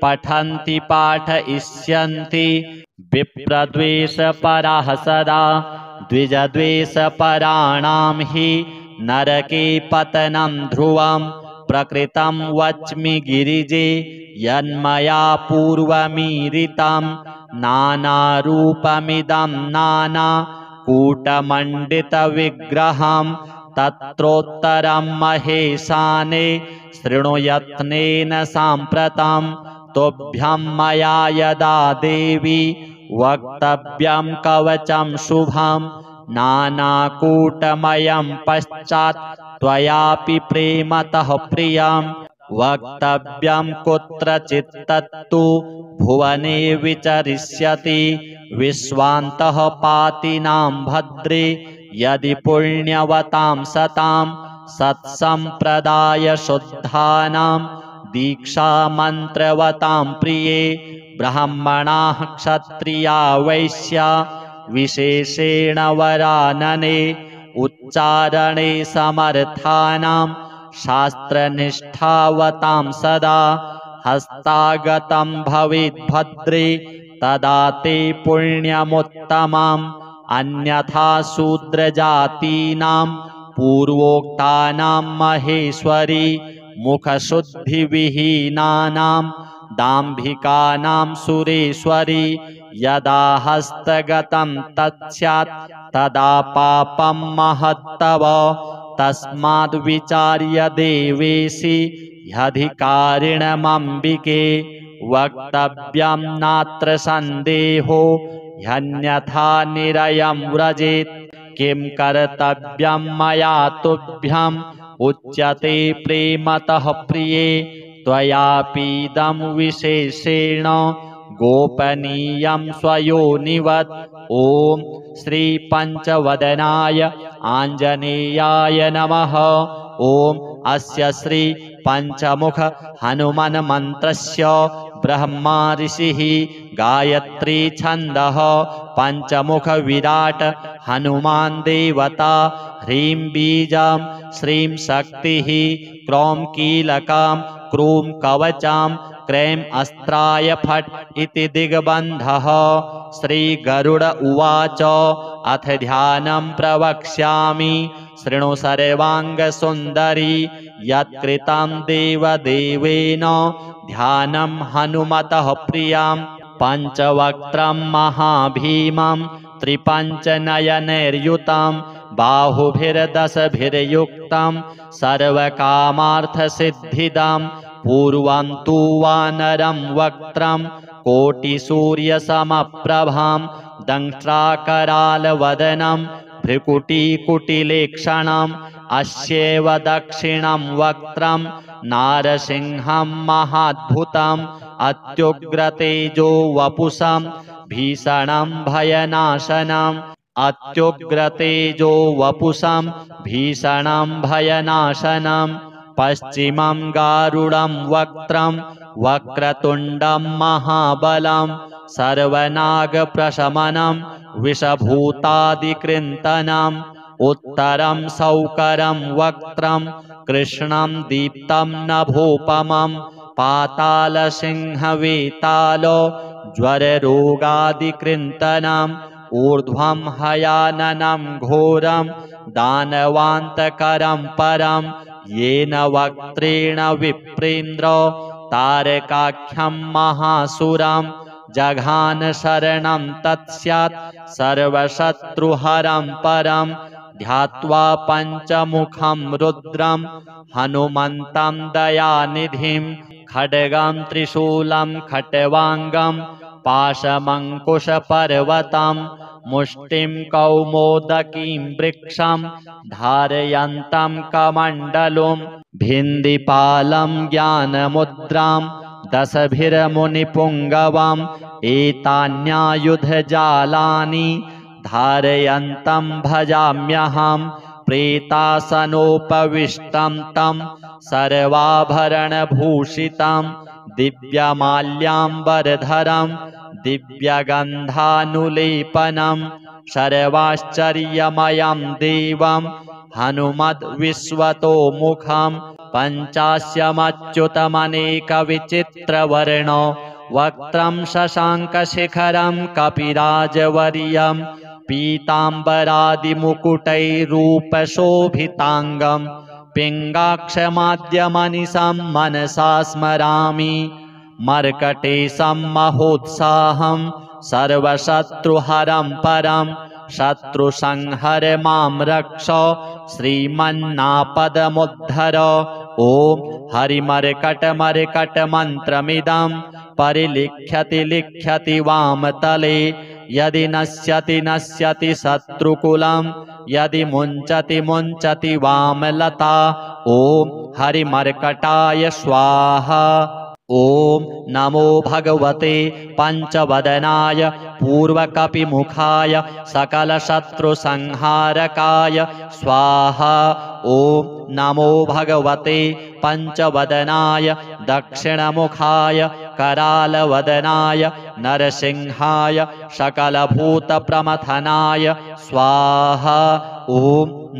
पठन्ति पाठयिष्यन्ति विप्रद्वेषपराः सदा द्विजद्वेषपराणां हि नरके पतनं ध्रुवम् प्रकृतं वच्मि गिरिजे यन्मया पूर्वमीरितं नानारूपमिदं नानाकूटमण्डितविग्रहं तत्रोत्तरं महेशाने शृणुयत्नेन साम्प्रतं तुभ्यं मया यदा देवी वक्तव्यं कवचं शुभं नानाकूटमयं पश्चात् त्वयापि प्रेमतः प्रियं वक्तव्यं कुत्रचित् तत्तु भुवने विचरिष्यति विश्वान्तः पातिनां भद्रे यदि पुण्यवतां सतां सत्सम्प्रदाय शुद्धानां दीक्षामन्त्रवतां प्रिये ब्राह्मणाः क्षत्रिया वैश्या विशेषेण वरानने उच्चारणे समर्थानां शास्त्रनिष्ठावतां सदा हस्तागतं भवेद्भद्रे तदा ते पुण्यमुत्तमम् अन्यथा शूद्रजातीनां पूर्वोक्तानां महेश्वरी मुखशुद्धिविहीनानां दाम्भिकानां सुरेश्वरी यदा हस्तगतं तत्स्यात् तदा पापं महत्तव तस्माद् विचार्य देवेशी ह्यधिकारिणमम्बिके वक्तव्यं नात्र सन्देहो ह्यन्यथा निरयं व्रजेत् किं कर्तव्यं मया तुभ्यम् उच्यते प्रेमतः प्रिये त्वयापीदं विशेषेण गोपनीयं स्वयोनिवत् ॐ श्री पंचवदनाय आञ्जनेयाय नमः। ॐ अस्य श्री पंचमुख हनुमन् मन्त्रस्य ब्रह्मा ऋषिः गायत्री छन्दः पंचमुख विराट हनुमान् देवता ह्रीं बीजं श्रीं शक्तिः क्रौं कीलकं क्रूं कवचं क्रैं अस्त्राय फट् इति दिग्बन्धः। श्रीगरुड उवाच अथ ध्यानं प्रवक्ष्यामि शृणु सर्वाङ्गसुन्दरी यत्कृतं देवदेवेन ध्यानं हनुमतः प्रियं पञ्चवक्त्रं महाभीमं त्रिपञ्चनयनैर्युतं बाहुभिर्दशभिर्युक्तं सर्वकामार्थसिद्धिदं पूर्वं तु वानरं वक्त्रं कोटिसूर्यसमप्रभां दंष्ट्राकरालवदनं भ्रुकुटीकुटिलेक्षणम् अस्यैव दक्षिणं वक्त्रं नारसिंहं महाद्भुतम् अत्युग्रतेजो वपुषं भीषणं भयनाशनं अत्युग्रतेजो वपुषं भीषणं भयनाशनं पश्चिमं गारुडं वक्त्रं वक्रतुण्डं महाबलं सर्वनागप्रशमनं विषभूतादिकृन्तनम् उत्तरं सौकरं वक्त्रं कृष्णं दीप्तं नभोपमं पातालसिंहवेतालो ज्वररोगादिकृन्तनम् ऊर्ध्वं हयाननं घोरं दानवान्तकरं परं येन वक्त्रेण विप्रेन्द्रो तारकाख्यं महासुरं जघान शरणं तत्स्यात् सर्वशत्रुहरं परं ध्यात्वा पञ्चमुखं रुद्रं हनुमन्तं दयानिधिं खड्गं त्रिशूलं खट्वाङ्गं पाशमङ्कुशपर्वतं मुष्टिं कौमोदकीं वृक्षं धारयन्तं कमण्डलुं भिन्दिपालं ज्ञानमुद्रां दशभिर्मुनिपुङ्गवम् एतान्यायुधजालानि धारयन्तं भजाम्यहं प्रेतासनोपविष्टं तं सर्वाभरणभूषितं दिव्यमाल्याम्बरधरं दिव्यगन्धानुलेपनं सर्वाश्चर्यमयं देवं हनुमद्विश्वतोमुखं पञ्चास्यमच्युतमनेकविचित्रवर्णो वक्त्रं शशाङ्कशिखरं कपिराजवर्यं पीताम्बरादिमुकुटैरूपशोभिताङ्गं पिङ्गाक्षमाद्यमनिशं मनसा स्मरामि मर्कटेशं महोत्साहं सर्वशत्रुहरं परं शत्रुसंहर मां रक्ष श्रीमन्नापदमुद्धर ॐ हरिमर्कटमर्कटमन्त्रमिदं परिलिख्यति लिख्यति वामतले यदि नश्यति नश्यति शत्रुकुलं यदि मुञ्चति मुञ्चति वामलता ॐ हरिमर्कटाय स्वाहा। ॐ नमो भगवते पञ्चवदनाय पूर्वकपिमुखाय सकलशत्रुसंहारकाय स्वाहा। ॐ नमो भगवते पञ्चवदनाय दक्षिणमुखाय करालवदनाय नरसिंहाय सकलभूतप्रमथनाय स्वाहा। ॐ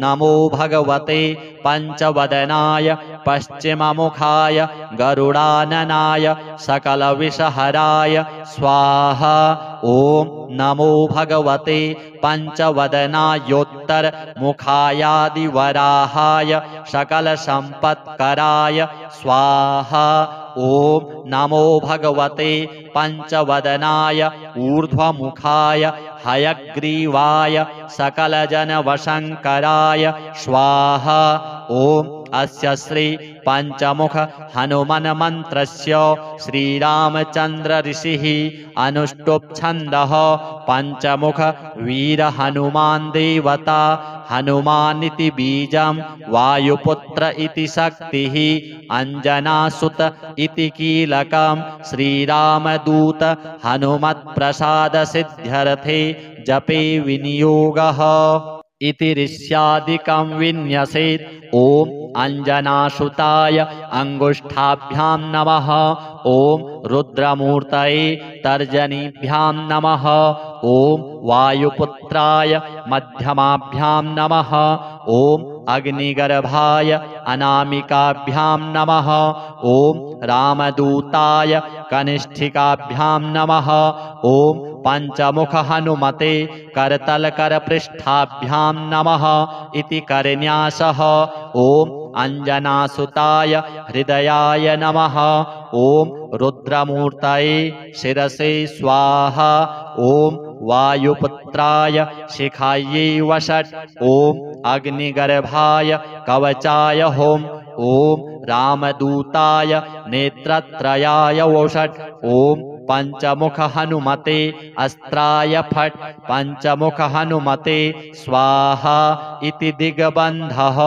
नमो भगवते पञ्चवदनाय पश्चिममुखाय गरुडाननाय सकलविषहराय स्वाहा। ॐ नमो भगवते पञ्चवदनायोत्तरमुखायादिवराहाय सकलसम्पत्कराय स्वाहा। ॐ नमो भगवते पञ्चवदनाय ऊर्ध्वमुखाय हयग्रीवाय सकलजनवशङ्कराय स्वाहा। ॐ अस्य श्री पञ्चमुख हनुमन्मन्त्रस्य श्रीरामचन्द्र ऋषिः अनुष्टुप् छन्दः पञ्चमुख वीर हनुमान् देवता हनुमानिति बीजं वायुपुत्र इति शक्तिः अञ्जनासुत इति कीलकं श्रीरामदूत हनुमत्प्रसादसिद्ध्यर्थे जपे विनियोगः इति ऋष्यादिकं विन्यसेत्। ॐ अञ्जनासुताय अङ्गुष्ठाभ्यां नमः। ॐ रुद्रमूर्तये तर्जनीभ्यां नमः। ॐ वायुपुत्राय मध्यमाभ्यां नमः। ॐ अग्निगर्भाय अनामिकाभ्यां नमः। ॐ रामदूताय कनिष्ठिकाभ्यां नमः। ॐ पञ्चमुख हनुमते करतलकरपृष्ठाभ्यां नमः इति करन्यासः। ॐ अञ्जनासुताय हृदयाय नमः। ॐ रुद्रमूर्तये शिरसे स्वाहा। ॐ वायुपुत्राय शिखायै वषट्। ॐ अग्निगर्भाय कवचाय होम। ॐ रामदूताय नेत्रत्रयाय वषट्। ॐ पञ्चमुख हनुमते अस्त्राय फट्। पञ्चमुख हनुमते स्वाहा इति दिग्बन्धः।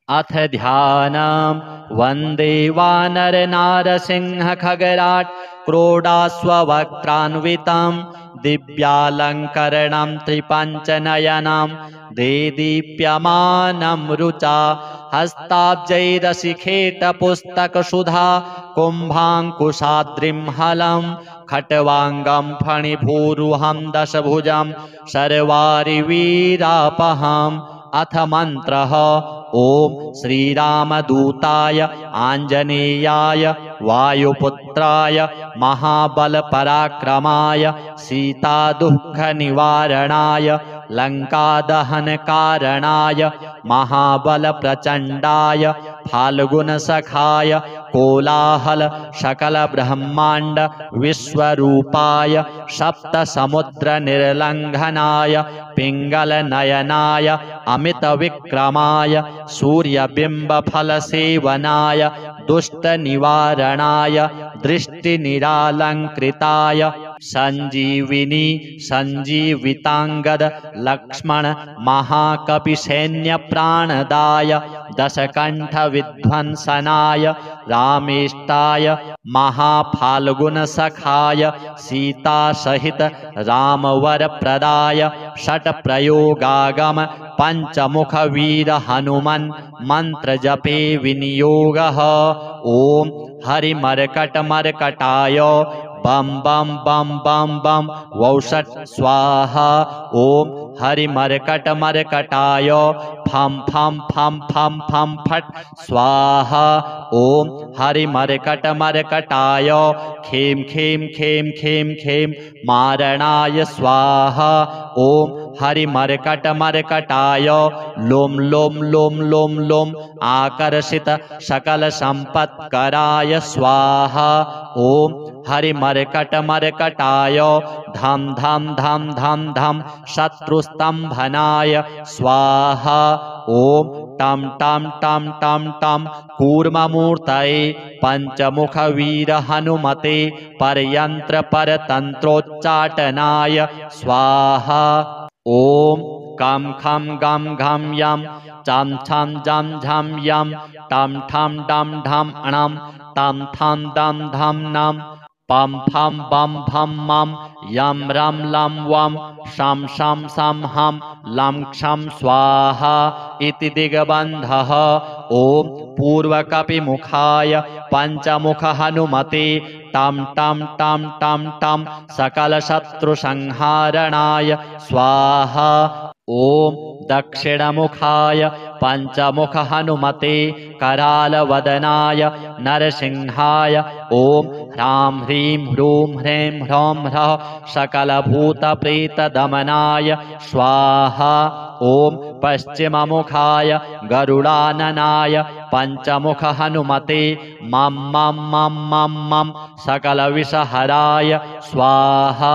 अथ ध्यानम् वन्दे वानरनारसिंह खगराट् क्रोडास्ववक्त्रान्वितं दिव्यालङ्करणं त्रिपञ्चनयनं देदीप्यमानं रुचा हस्ताब्जैरशिखेटपुस्तकसुधा कुम्भाङ्कुशाद्रिं हलं खट्वाङ्गं फणिभूरुहं दशभुजं सर्वारिवीरापहम् अथ मन्त्रः ॐ श्रीरामदूताय आञ्जनेयाय वायुपुत्राय महाबलपराक्रमाय सीतादुःखनिवारणाय लङ्कादहनकारणाय महाबलप्रचण्डाय फाल्गुनसखाय कोलाहल सकलब्रह्माण्ड विश्वरूपाय सप्तसमुद्रनिर्लङ्घनाय पिङ्गलनयनाय अमितविक्रमाय सूर्यबिम्बफलसेवनाय दुष्टनिवारणाय दृष्टिनिरालङ्कृताय सञ्जीविनी सञ्जीविताङ्गद लक्ष्मण महाकपिसैन्यप्राणदाय दशकण्ठविध्वंसनाय रामेष्टाय महाफाल्गुनसखाय सीतासहित रामवरप्रदाय षट्प्रयोगागम पञ्चमुखवीर हनुमन् मन्त्रजपे विनियोगः ॐ हरिमर्कटमर्कटाय बम बम बम बम बम वौषट स्वाहा ॐ हरिमर्कटमर्कटाय फम फम फम फम फम फट स्वाहा ॐ हरिमर्कटमर्कटाय खेम खेम खेम खेम खेम मारणाय स्वाहा ॐ हरिमर्कटमर्कटाय लोम लोम लोम लोम लोम आकर्षित सकलसम्पत्कराय स्वाहा ॐ हरिमर्कटमर्कटाय धम धम धम धम धम शत्रुस्तम्भनाय स्वाहा ॐ टम टम टम टम टम कूर्ममूर्तये पञ्चमुखवीर हनुमते परयन्त्रपरतन्त्रोच्चाटनाय स्वाहा ॐ कं खं गं घं यं चं छं जं झं यं टं ठं डं ढं णं तं थं दं धं नं पं फं बं भं मं यं रं लं वं शं शं शं हं लं क्षं स्वाहा इति दिग्बन्धः ॐ पूर्वकपिमुखाय पञ्चमुख हनुमते टं टं टं टं टं सकलशत्रुसंहारणाय स्वाहा ॐ दक्षिणमुखाय पञ्चमुख हनुमते करालवदनाय नरसिंहाय ॐ ह्रां ह्रीं ह्रूं ह्रैं ह्रौं ह्रः सकलभूतप्रेतदमनाय स्वाहा ॐ पश्चिममुखाय गरुडाननाय पञ्चमुख हनुमते मं मं मं मं मं सकलविषहराय स्वाहा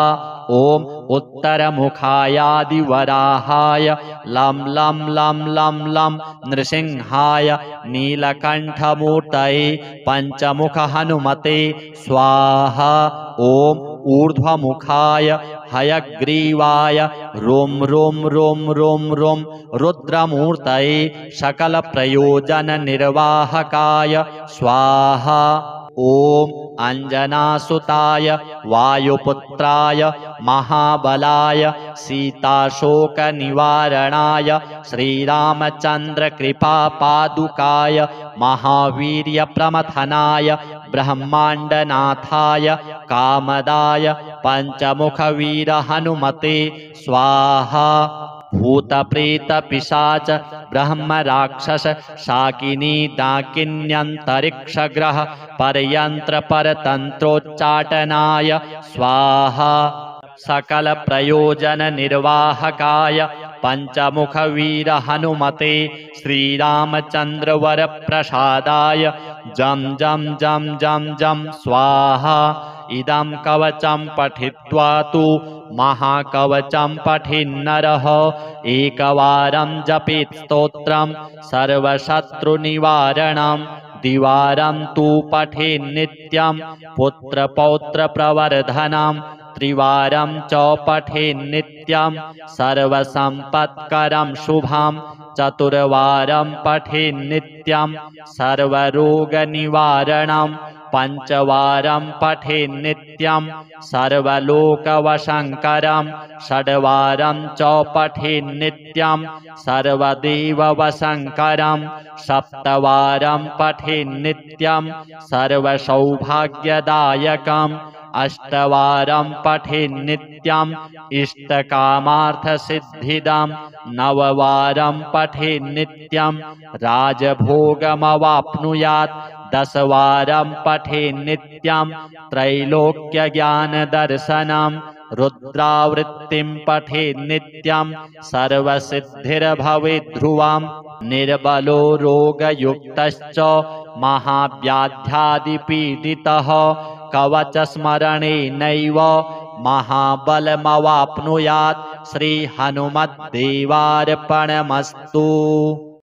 ॐ उत्तरमुखायादिवराहाय लं लं लं लं लं नृसिंहाय नीलकण्ठमूर्तये पञ्चमुख हनुमते स्वाहा ॐ ऊर्ध्वमुखाय हयग्रीवाय रों रों रों रों रों रुद्रमूर्तये सकलप्रयोजननिर्वाहकाय स्वाहा ॐ अञ्जनासुताय वायुपुत्राय महाबलाय सीताशोकनिवारणाय श्रीरामचन्द्रकृपापादुकाय महावीर्यप्रमथनाय ब्रह्माण्डनाथाय कामदाय पञ्चमुखवीर हनुमते स्वाहा भूतप्रेतपिशाच ब्रह्मराक्षस शाकिनी डाकिन्यन्तरिक्षग्रह परयन्त्रपरतन्त्रोच्चाटनाय स्वाहा सकलप्रयोजननिर्वाहकाय पञ्चमुखवीर हनुमते श्रीरामचन्द्रवरप्रसादाय जं जं जं जं जं स्वाहा इदं कवचं पठित्वा तु महाकवचं पठिन्नरः एकवारं जपेत् स्तोत्रं सर्वशत्रुनिवारणं द्विवारं तु पठेन्नित्यं पुत्रपौत्रप्रवर्धनं त्रिवारं च पठेन्नित्यं सर्वसम्पत्करं शुभं चतुर्वारं पठेन्नित्यं सर्वरोगनिवारणं पञ्चवारं पठेन्नित्यं सर्वलोकवशङ्करं षड्वारं च पठेन्नित्यं सर्वदेववशङ्करं सप्तवारं पठेन्नित्यं सर्वसौभाग्यदायकम् अष्टवारं पठेन्नित्यं इष्टकामार्थसिद्धिदं नववारं पठेन्नित्यं राजभोगमवाप्नुयात् दशवारं पठेन्नित्यं त्रैलोक्यज्ञानदर्शनं रुद्रावृत्तिं पठेन्नित्यं सर्वसिद्धिर्भवेद्ध्रुवं निर्बलो रोगयुक्तश्च महाव्याध्यादिपीडितः कवचस्मरणेनैव महाबलमवाप्नुयात्। श्रीहनुमद्देवार्पणमस्तु।